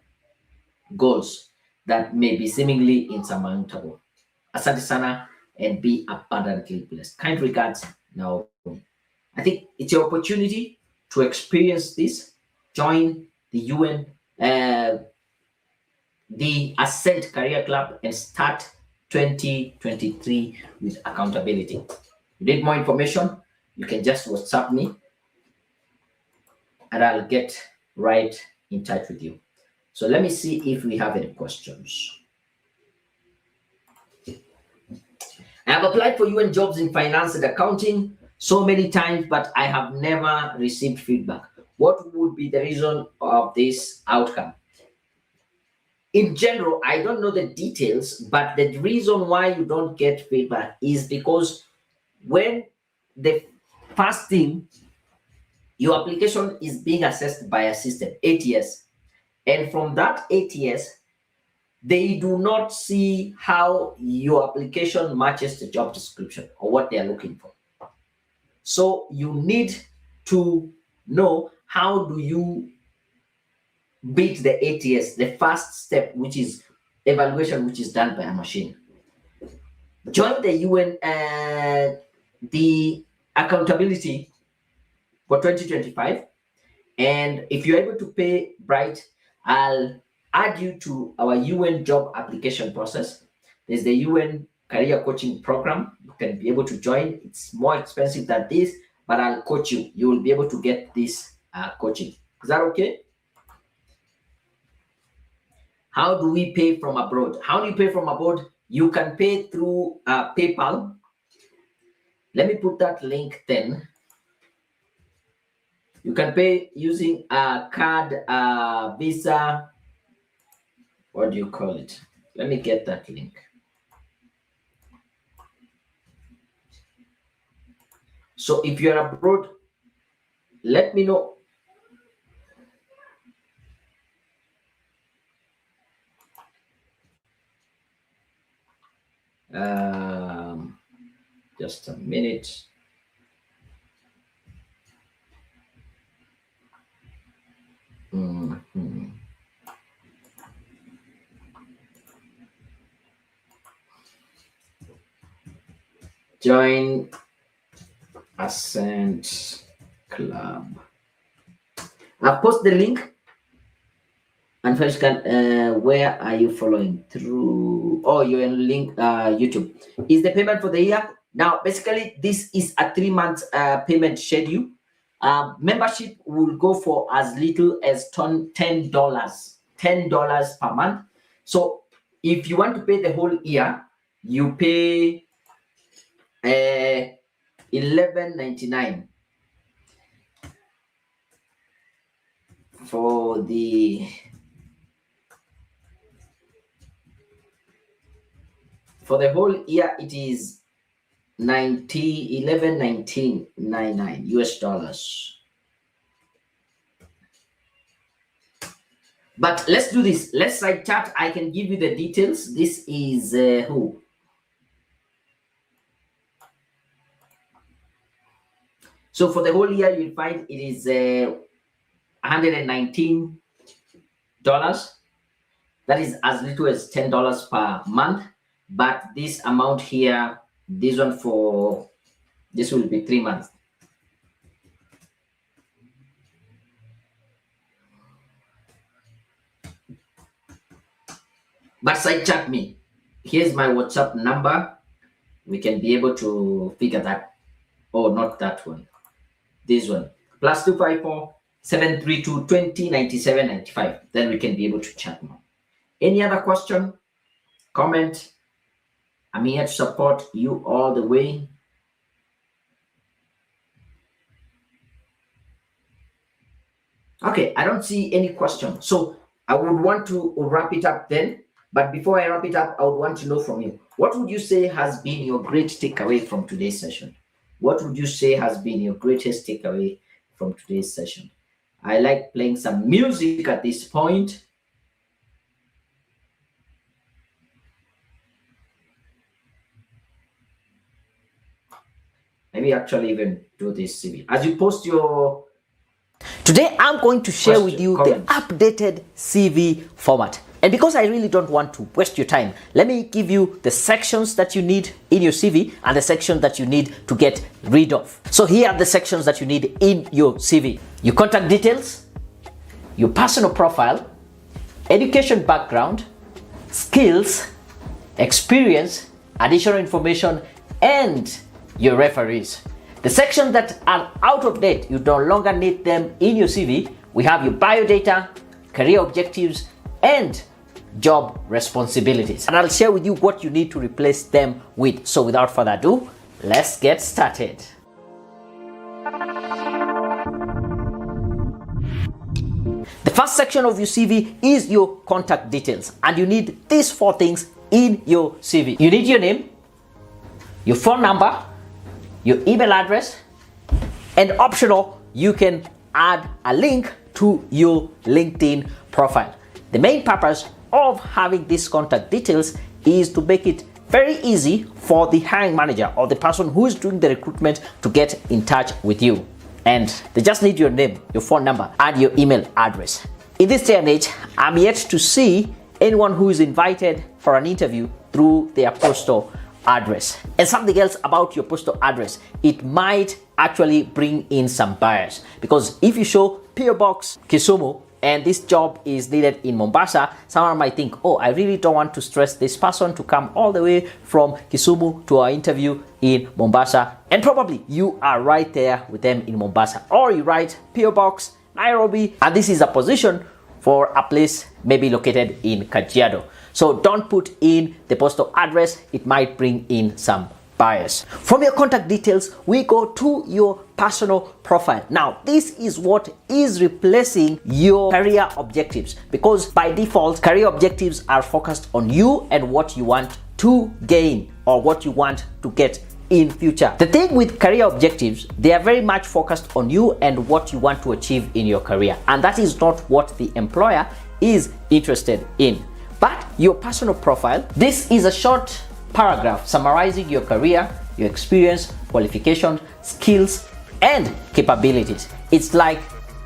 goals that may be seemingly insurmountable. Asante sana and be abundantly blessed. Kind regards, Naomi. I think it's your opportunity to experience this. Join the UN, the Ascent Career Club, and start 2023 with accountability. You need more information? You can just WhatsApp me and I'll get right in touch with you. So let me see if we have any questions. I have applied for UN jobs in finance and accounting so many times, but I have never received feedback. What would be the reason of this outcome? In general, I don't know the details, but the reason why you don't get feedback is because when the first thing, your application is being assessed by a system, ATS, and from that ATS, they do not see how your application matches the job description or what they are looking for. So you need to know how do you beat the ATS, the first step, which is evaluation, which is done by a machine. Join the UN, the accountability for 2025. And if you're able to pay Bright, I'll add you to our UN job application process. There's the UN career coaching program. You can be able to join. It's more expensive than this, but I'll coach you. You will be able to get this coaching. Is that okay? How do we pay from abroad? How do you pay from abroad? You can pay through PayPal. Let me put that link then. You can pay using a card, Visa. What do you call it? Let me get that link. So if you're abroad, let me know. Just a minute. Join Ascent Club. I'll post the link. And first, where are you following through? Oh, you're in link YouTube. Is the payment for the year? Now, basically, this is a 3-month payment schedule. Membership will go for as little as $10 per month. So if you want to pay the whole year, you pay $11.99 for the whole year. It is $11.19.99 US dollars. But let's do this. Let's side chat. I can give you the details. This is who? So for the whole year, you'll find it is $119. That is as little as $10 per month. But this amount here, this one for this will be 3 months. But side chat me. Here's my WhatsApp number. We can be able to figure that. Oh, not that one. This one. +254 732 20 97 95. Then we can be able to chat more. Any other question? Comment. I'm here to support you all the way. Okay, I don't see any question. So I would want to wrap it up then. But before I wrap it up, I would want to know from you, what would you say has been your great takeaway from today's session? What would you say has been your greatest takeaway from today's session? I like playing some music at this point. Maybe actually even do this CV. As you post your... Today, I'm going to share with you the updated CV format. And because I really don't want to waste your time, let me give you the sections that you need in your CV and the section that you need to get rid of. So here are the sections that you need in your CV. Your contact details, your personal profile, education background, skills, experience, additional information, and your referees. The sections that are out of date, you no longer need them in your CV. We have your biodata, career objectives, and job responsibilities. And I'll share with you what you need to replace them with. So without further ado, let's get started. The first section of your CV is your contact details. And you need these 4 things in your CV. You need your name, your phone number, your email address, and optional, you can add a link to your LinkedIn profile. The main purpose of having these contact details is to make it very easy for the hiring manager or the person who is doing the recruitment to get in touch with you. And they just need your name, your phone number, and your email address. In this day and age, I'm yet to see anyone who is invited for an interview through their postal address. And something else about your postal address, it might actually bring in some bias, because if you show PO Box Kisumu and this job is needed in Mombasa, someone might think, oh, I really don't want to stress this person to come all the way from Kisumu to our interview in Mombasa. And probably you are right there with them in Mombasa, or you write PO Box Nairobi, and this is a position for a place maybe located in Kajiado. So don't put in the postal address, it might bring in some bias. From your contact details, we go to your personal profile. Now, this is what is replacing your career objectives, because by default, career objectives are focused on you and what you want to gain or what you want to get in future. The thing with career objectives, they are very much focused on you and what you want to achieve in your career. And that is not what the employer is interested in. But your personal profile, this is a short paragraph summarizing your career, your experience, qualifications, skills, and capabilities. It's like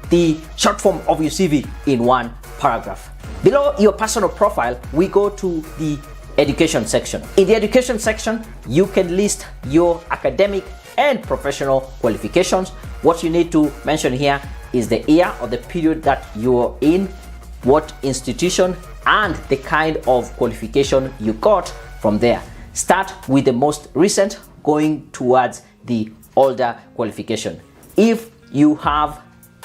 the short form of your CV in one paragraph. Below your personal profile, we go to the education section. In the education section, you can list your academic and professional qualifications. What you need to mention here is the year or the period that you're in, what institution, and the kind of qualification you got from there. Start with the most recent, going towards the older qualification. If you have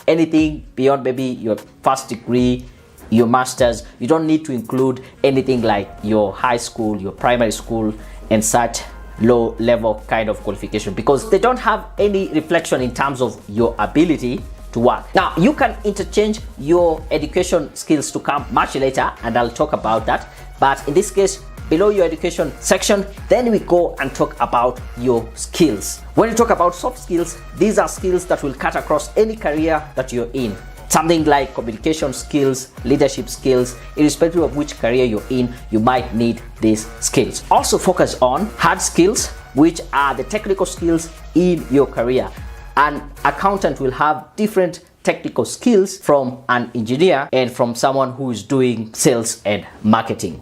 anything beyond maybe your first degree, your master's, you don't need to include anything like your high school, your primary school, and such low level kind of qualification, because they don't have any reflection in terms of your ability to work. Now, you can interchange your education skills to come much later, and I'll talk about that. But in this case, below your education section, then we go and talk about your skills. When you talk about soft skills, these are skills that will cut across any career that you're in. Something like communication skills, leadership skills, irrespective of which career you're in, you might need these skills. Also focus on hard skills, which are the technical skills in your career. An accountant will have different technical skills from an engineer and from someone who is doing sales and marketing.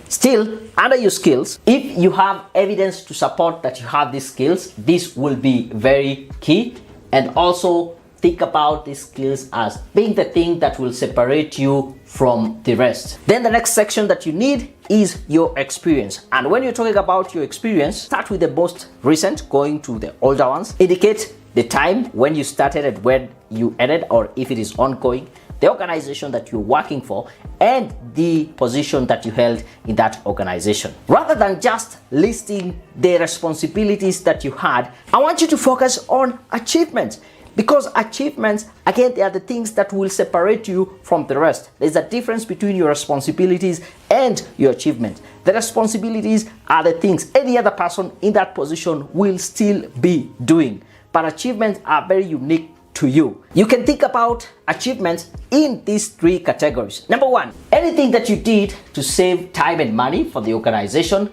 Still, under your skills, if you have evidence to support that you have these skills, this will be very key. And also think about these skills as being the thing that will separate you from the rest. Then the next section that you need is your experience. And when you're talking about your experience, start with the most recent, going to the older ones. Indicate the time when you started and when you ended, or if it is ongoing, the organization that you're working for, and the position that you held in that organization. Rather than just listing the responsibilities that you had, I want you to focus on achievements. Because achievements, again, they are the things that will separate you from the rest. There's a difference between your responsibilities and your achievements. The responsibilities are the things any other person in that position will still be doing. But achievements are very unique to you. You can think about achievements in these three categories. Number one, anything that you did to save time and money for the organization.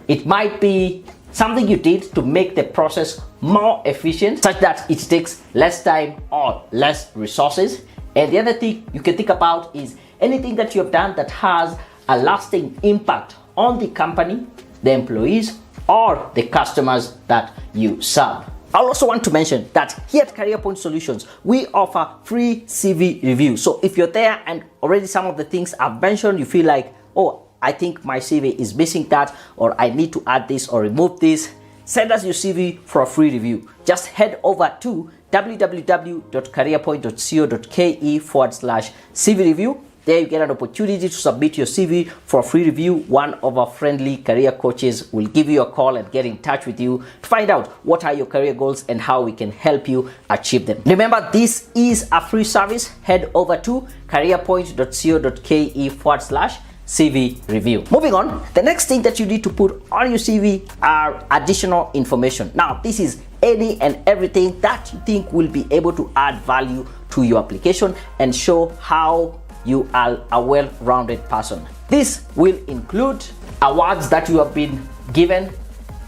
It might be something you did to make the process more efficient, such that it takes less time or less resources. And the other thing you can think about is anything that you have done that has a lasting impact on the company, the employees, or the customers that you serve. I also want to mention that here at Career Point Solutions, we offer free CV review. So if you're there and already some of the things I've mentioned, you feel like, oh, I think my CV is missing that, or I need to add this or remove this, send us your CV for a free review. Just head over to www.careerpoint.co.ke/CV review. There you get an opportunity to submit your CV for a free review. One of our friendly career coaches will give you a call and get in touch with you to find out what are your career goals and how we can help you achieve them. Remember, this is a free service. Head over to careerpoint.co.ke/CV review. Moving on, the next thing that you need to put on your CV are additional information. Now, this is any and everything that you think will be able to add value to your application and show how you are a well-rounded person. This will include awards that you have been given,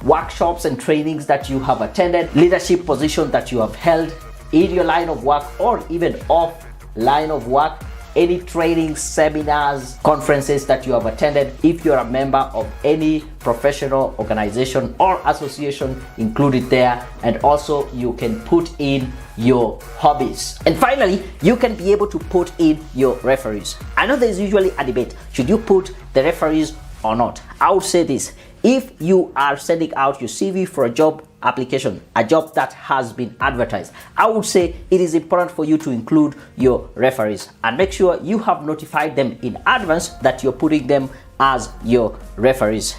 workshops and trainings that you have attended, leadership position that you have held in your line of work or even off line of work, any trainings, seminars, conferences that you have attended, if you're a member of any professional organization or association included there, and also you can put in your hobbies. And finally, you can be able to put in your referees. I know there's usually a debate, should you put the referees or not? I would say this: if you are sending out your CV for a job application, a job that has been advertised, I would say it is important for you to include your referees and make sure you have notified them in advance that you're putting them as your referees.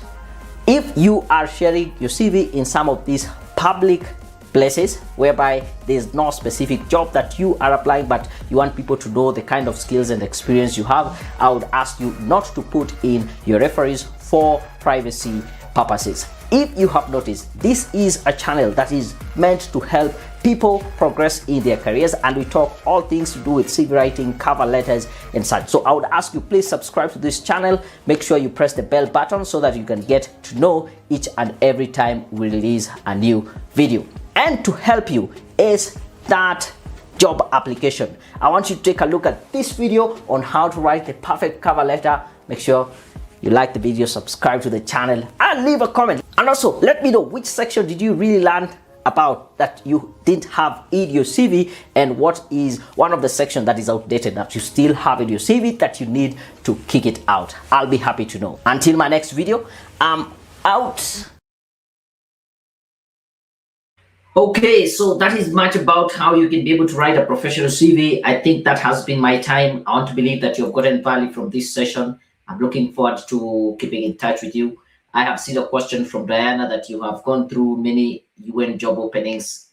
If you are sharing your CV in some of these public places whereby there's no specific job that you are applying, but you want people to know the kind of skills and experience you have, I would ask you not to put in your referees for privacy purposes. If you have noticed, this is a channel that is meant to help people progress in their careers, and we talk all things to do with CV writing, cover letters and such. So I would ask you, please subscribe to this channel. Make sure you press the bell button so that you can get to know each and every time we release a new video. And to help you is that job application. I want you to take a look at this video on how to write the perfect cover letter. Make sure you like the video, subscribe to the channel and leave a comment. And also let me know which section did you really learn about that you didn't have in your CV, and what is one of the sections that is outdated that you still have in your CV that you need to kick it out. I'll be happy to know. Until my next video, I'm out. Okay, so that is much about how you can be able to write a professional CV. I think that has been my time. I want to believe that you've gotten value from this session. I'm looking forward to keeping in touch with you. I have seen a question from Diana that you have gone through many UN job openings.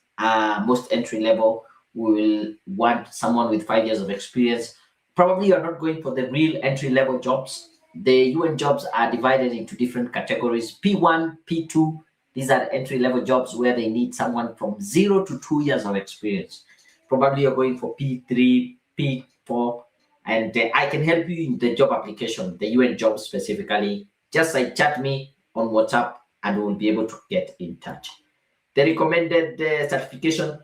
Most entry level will want someone with 5 years of experience. Probably you're not going for the real entry level jobs. The UN jobs are divided into different categories: P1, P2. These are entry level jobs where they need someone from 0 to 2 years of experience. Probably you're going for P3, P4, and I can help you in the job application, the UN job specifically. Just chat me on WhatsApp and we will be able to get in touch. The recommended certification,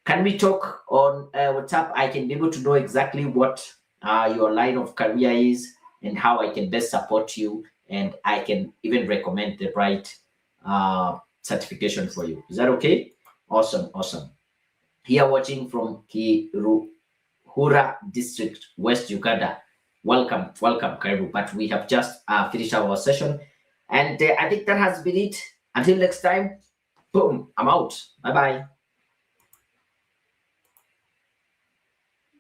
can we talk on WhatsApp? I can be able to know exactly what your line of career is and how I can best support you, and I can even recommend the right certification for you. Is that okay? Awesome, awesome. Here watching from Kiruhura District, West Uganda. Welcome, welcome, Karibu. But we have just finished our session, and I think that has been it. Until next time, boom, I'm out. Bye bye.